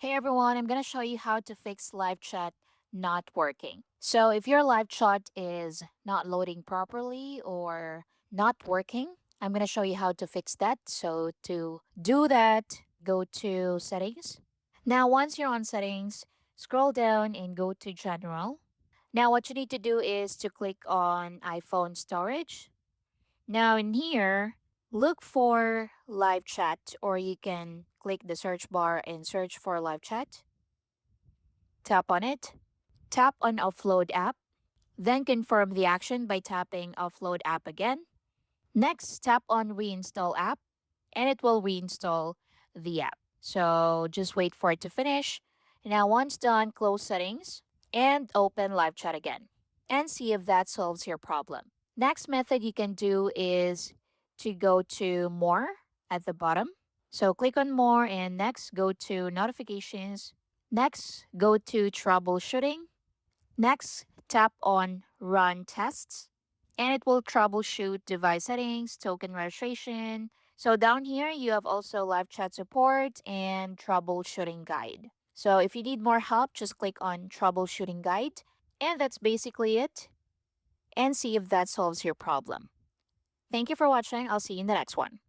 Hey everyone, I'm going to show you how to fix LiveChat not working. So if your LiveChat is not loading properly or not working, I'm going to show you how to fix that. So to do that, go to settings. Now once you're on settings, scroll down and go to general. Now what you need to do is to click on iPhone storage. Now in here, look for LiveChat, or you can click the search bar and search for LiveChat. Tap on it. Tap on Offload app. Then confirm the action by tapping Offload app again. Next, tap on Reinstall app and it will reinstall the app. So just wait for it to finish. Now, once done, close settings and open live chat again and see if that solves your problem. Next method you can do is to go to More at the bottom. So click on More and next go to Notifications. Next, go to Troubleshooting. Next, tap on Run Tests and it will troubleshoot device settings, token registration. So down here, you have also live chat support and troubleshooting guide. So if you need more help, just click on troubleshooting guide. And that's basically it. And see if that solves your problem. Thank you for watching. I'll see you in the next one.